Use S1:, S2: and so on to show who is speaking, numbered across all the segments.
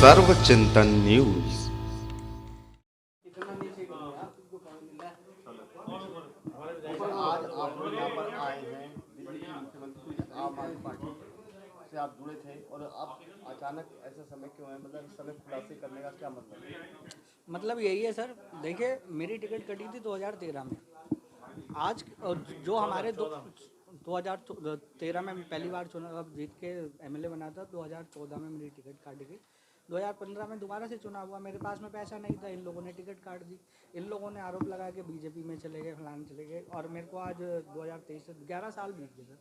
S1: सर्वचिंतन news.
S2: आज आप लोग यहाँ पर आए हैं, दिल्ली के मुख्यमंत्री आम आदमी पार्टी से आप जुड़े थे और अब अचानक ऐसा समय क्यों है? मतलब इस समय खुलासे करने का क्या मतलब है?
S3: मतलब यही है सर, देखिए मेरी टिकट कटी थी 2013 में। आज जो हमारे 2013 में पहली बार चुनाव जीत के एमएलए बना था, 2014 में मेरी टिकट काटी गई, 2015 में दोबारा से चुनाव हुआ, मेरे पास में पैसा नहीं था, इन लोगों ने टिकट काट दी। इन लोगों ने आरोप लगाया कि बीजेपी में चले गए, फलाने चले गए, और मेरे को आज 2023 से 11 साल बीत गए सर।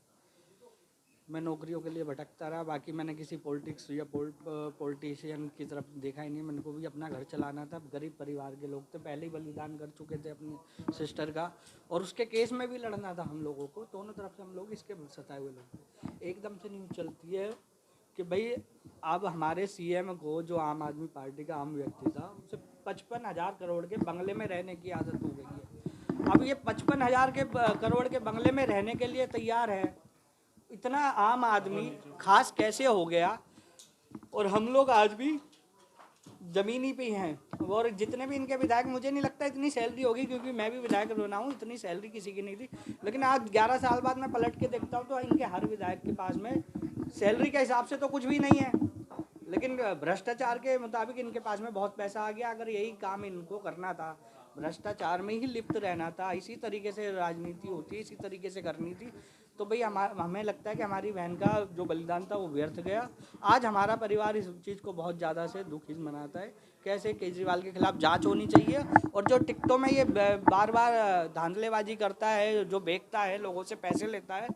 S3: मैं नौकरियों के लिए भटकता रहा, बाकी मैंने किसी पॉलिटिक्स या पॉलिटिशियन की तरफ देखा ही नहीं। मेरे को भी अपना घर चलाना था, गरीब परिवार के लोग थे, पहले ही बलिदान कर चुके थे अपनी सिस्टर का, और उसके केस में भी लड़ना था हम लोगों को। दोनों तरफ से हम लोग इसके सताए हुए लोग। एकदम से न्यूज़ चलती है कि भाई अब हमारे सीएम को, जो आम आदमी पार्टी का आम व्यक्ति था, उसे 55,000 करोड़ के बंगले में रहने की आदत हो गई है। अब ये 55,000 करोड़ के बंगले में रहने के लिए तैयार है। इतना आम आदमी खास कैसे हो गया, और हम लोग आज भी ज़मीनी पे हैं। और जितने भी इनके विधायक, मुझे नहीं लगता इतनी सैलरी होगी, क्योंकि मैं भी विधायक बना हूँ, इतनी सैलरी किसी की नहीं थी। लेकिन आज 11 साल बाद मैं पलट के देखता हूँ तो इनके हर विधायक के पास में सैलरी के हिसाब से तो कुछ भी नहीं है, लेकिन भ्रष्टाचार के मुताबिक इनके पास में बहुत पैसा आ गया। अगर यही काम इनको करना था, भ्रष्टाचार में ही लिप्त रहना था, इसी तरीके से राजनीति होती है, इसी तरीके से करनी थी, तो भाई हमें लगता है कि हमारी बहन का जो बलिदान था वो व्यर्थ गया। आज हमारा परिवार इस चीज़ को बहुत ज़्यादा से दुखी मनाता है। कैसे केजरीवाल के खिलाफ जांच होनी चाहिए, और जो टिकटों में ये बार बार धांधलेबाजी करता है, जो बेचता है, लोगों से पैसे लेता है,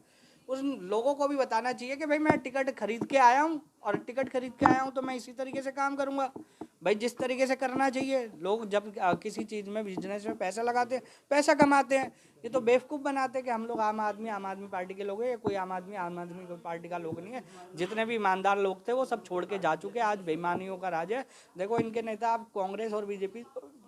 S3: उन लोगों को भी बताना चाहिए कि भाई मैं टिकट खरीद के आया हूँ, और टिकट खरीद के आया हूँ तो मैं इसी तरीके से काम करूँगा। भाई जिस तरीके से करना चाहिए, लोग जब किसी चीज़ में, बिजनेस में पैसा लगाते हैं, पैसा कमाते हैं। ये तो बेवकूफ़ बनाते हैं कि हम लोग आम आदमी पार्टी के लोग हैं। कोई आम आदमी पार्टी का लोग नहीं है। जितने भी ईमानदार लोग थे वो सब छोड़ के जा चुके हैं। आज बेईमानियों का राज है। देखो इनके नेता अब कांग्रेस और बीजेपी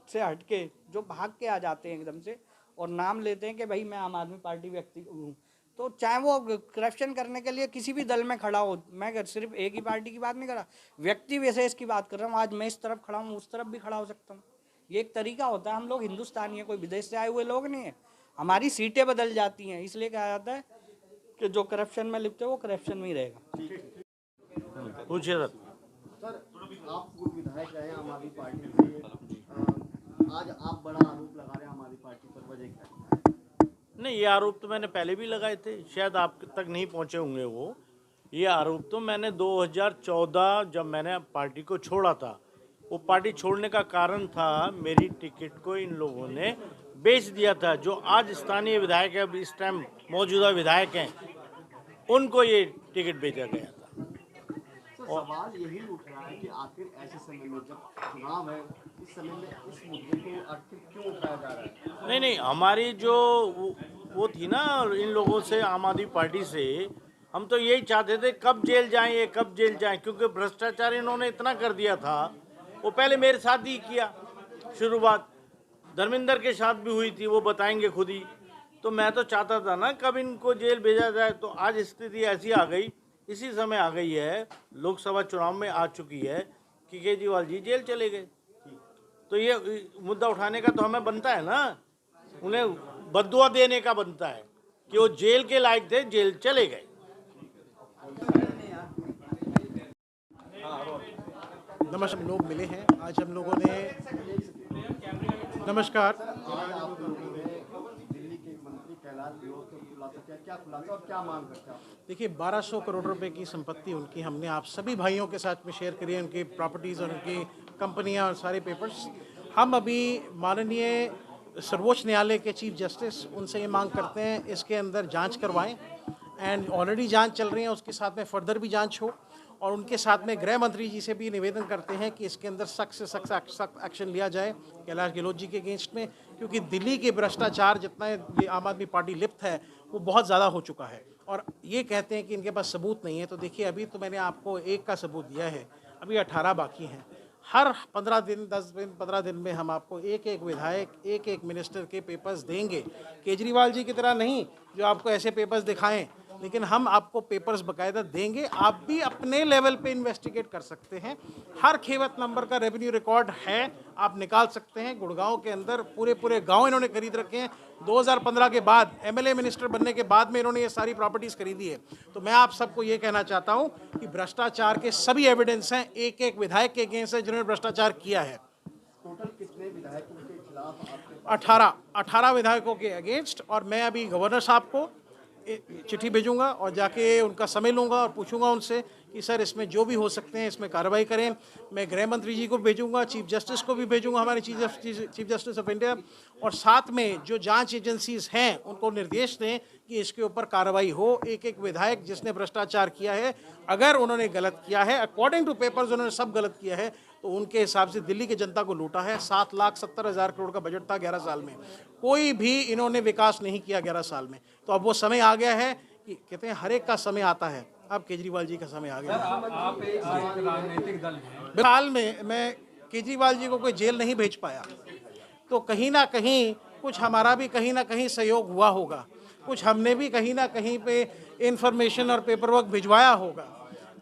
S3: से हट के जो भाग के आ जाते हैं एकदम से, और नाम लेते हैं कि भाई मैं आम आदमी पार्टी व्यक्ति हूँ, तो चाहे वो करप्शन करने के लिए किसी भी दल में खड़ा हो, मैं सिर्फ एक ही पार्टी की बात नहीं कर रहा, व्यक्ति विशेष की बात कर रहा हूँ। आज मैं इस तरफ खड़ा हूँ, उस तरफ भी खड़ा हो सकता हूँ। ये एक तरीका होता है। हम लोग हिंदुस्तानी है, कोई विदेश से आए हुए लोग नहीं है। हमारी सीटें बदल जाती हैं, इसलिए कहा जाता है कि जो करप्शन में लिप्त है वो करप्शन में ही रहेगा।
S4: पूछिए सर।
S2: सर, आप पूर्व विधायक रहे आम आदमी पार्टी से, आज आप बड़ा आरोप लगा रहे हैं आम आदमी पार्टी पर, वजह क्या है?
S4: नहीं, ये आरोप तो मैंने पहले भी लगाए थे, शायद आप तक नहीं पहुंचे होंगे वो। ये आरोप तो मैंने 2014 जब मैंने पार्टी को छोड़ा था, वो पार्टी छोड़ने का कारण था मेरी टिकट को इन लोगों ने बेच दिया था। जो आज स्थानीय विधायक है, इस टाइम मौजूदा विधायक हैं, उनको ये टिकट बेचा गया था।
S2: और सवाल यही उठ रहा है कि आखिर ऐसे समय में जब चुनाव है, इस समय में इस मुद्दे को आखिर क्यों उठाया जा रहा है?
S4: नहीं, हमारी जो वो थी ना इन लोगों से, आम आदमी पार्टी से, हम तो यही चाहते थे कब जेल जाएं ये, कब जेल जाएं, क्योंकि भ्रष्टाचार इन्होंने इतना कर दिया था। वो पहले मेरे साथ ही किया शुरुआत, धर्मेंद्र के साथ भी हुई थी, वो बताएंगे खुद ही। तो मैं तो चाहता था ना कब इनको जेल भेजा जाए। तो आज स्थिति ऐसी आ गई, इसी समय आ गई है, लोकसभा चुनाव में आ चुकी है कि केजरीवाल जी जेल चले गए। तो ये मुद्दा उठाने का तो हमें बनता है ना, उन्हें बद्दुआ देने का बनता है कि वो जेल के लायक थे, जेल चले गए।
S5: नमस्कार, हम लोग मिले हैं आज। हम लोगों ने नमस्कार,
S2: आज आप लोगों ने दिल्ली के मंत्री कैलाश विरोध को खुलासा किया, क्या खुलासा और क्या मांग करते हैं आप?
S5: देखिए 1200 करोड़ रुपए की संपत्ति उनकी हमने आप सभी भाइयों के साथ में शेयर करी है, उनकी प्रॉपर्टीज़ और उनकी कंपनियां और सारे पेपर्स। हम अभी माननीय सर्वोच्च न्यायालय के चीफ जस्टिस, उनसे ये मांग करते हैं इसके अंदर जांच करवाएं, एंड ऑलरेडी जांच चल रही है, उसके साथ में फर्दर भी जांच हो। और उनके साथ में गृह मंत्री जी से भी निवेदन करते हैं कि इसके अंदर सख्त से सख्त एक्शन लिया जाए कैलाश गहलोत जी के अगेंस्ट में, क्योंकि दिल्ली के भ्रष्टाचार जितना ये आम आदमी पार्टी लिप्त है वो बहुत ज़्यादा हो चुका है। और ये कहते हैं कि इनके पास सबूत नहीं है। तो देखिए अभी तो मैंने आपको एक का सबूत दिया है, अभी 18 बाकी हैं। हर 15 दिन 10 दिन 15 दिन में हम आपको एक एक विधायक, एक एक मिनिस्टर के पेपर्स देंगे। केजरीवाल जी की तरह नहीं जो आपको ऐसे पेपर्स दिखाएं लेकिन हम आपको पेपर्स बकायदा देंगे, आप भी अपने लेवल पे इन्वेस्टिगेट कर सकते हैं। हर खेवत नंबर का रेवेन्यू रिकॉर्ड है, आप निकाल सकते हैं। गुड़गांव के अंदर पूरे गांव इन्होंने खरीद रखे हैं। 2015 के बाद एमएलए मिनिस्टर बनने के बाद में इन्होंने ये सारी प्रॉपर्टीज़ खरीदी है। तो मैं आप सबको ये कहना चाहता हूँ कि भ्रष्टाचार के सभी एविडेंस हैं, एक एक विधायक के अगेंस्ट है जिन्होंने भ्रष्टाचार किया है।
S2: टोटल कितने विधायकों के खिलाफ आपके
S5: 18 विधायकों के अगेंस्ट, और मैं अभी गवर्नर साहब को चिट्ठी भेजूंगा और जाके उनका समय लूंगा और पूछूंगा उनसे कि सर इसमें जो भी हो सकते हैं इसमें कार्रवाई करें। मैं गृह मंत्री जी को भेजूंगा, चीफ जस्टिस को भी भेजूंगा, हमारे चीफ जस्टिस ऑफ इंडिया, और साथ में जो जांच एजेंसीज हैं उनको निर्देश दें कि इसके ऊपर कार्रवाई हो। एक एक विधायक जिसने भ्रष्टाचार किया है, अगर उन्होंने गलत किया है, अकॉर्डिंग टू पेपर्स उन्होंने सब गलत किया है, तो उनके हिसाब से दिल्ली की जनता को लूटा है। 7,70,000 करोड़ का बजट था 11 साल में, कोई भी इन्होंने विकास नहीं किया 11 साल में। तो अब वो समय आ गया है कि कहते हैं हर एक का समय आता है, अब केजरीवाल जी का समय आ गया है।
S6: आप एक राजनीतिक दल हैं।
S5: फिलहाल में मैं केजरीवाल जी को कोई जेल नहीं भेज पाया, तो कहीं ना कहीं कुछ हमारा भी कहीं ना कहीं सहयोग हुआ होगा, कुछ हमने भी कहीं ना कहीं पे इंफॉर्मेशन और पेपर वर्क भिजवाया होगा।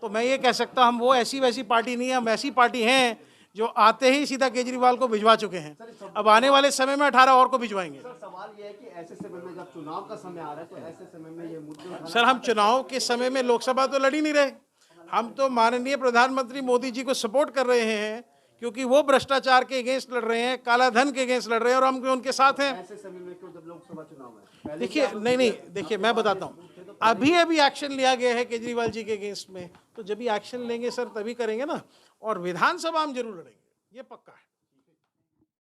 S5: तो मैं ये कह सकता हम वो ऐसी वैसी पार्टी नहीं है, हम ऐसी पार्टी हैं जो आते ही सीधा केजरीवाल को भिजवा चुके हैं। अब आने वाले समय में 18 और को भिजवाएंगे।
S2: सर सवाल ये है कि ऐसे समय में जब चुनाव का समय आ रहा है तो ऐसे समय में ये मुद्दे
S5: सर हम चुनाव के समय में लोकसभा तो लड़ ही नहीं रहे, हम तो माननीय प्रधानमंत्री मोदी जी को सपोर्ट कर रहे हैं, क्योंकि वो भ्रष्टाचार के अगेंस्ट लड़ रहे हैं, काला धन के अगेंस्ट लड़ रहे हैं, और हम उनके साथ हैं।
S2: ऐसे समय में क्यों जब लोकसभा चुनाव है?
S5: देखिए नहीं, देखिए मैं बताता हूँ, अभी एक्शन लिया गया है केजरीवाल जी के अगेंस्ट में, तो जब भी एक्शन लेंगे सर तभी करेंगे ना, और विधानसभा हम जरूर लड़ेंगे, ये पक्का है।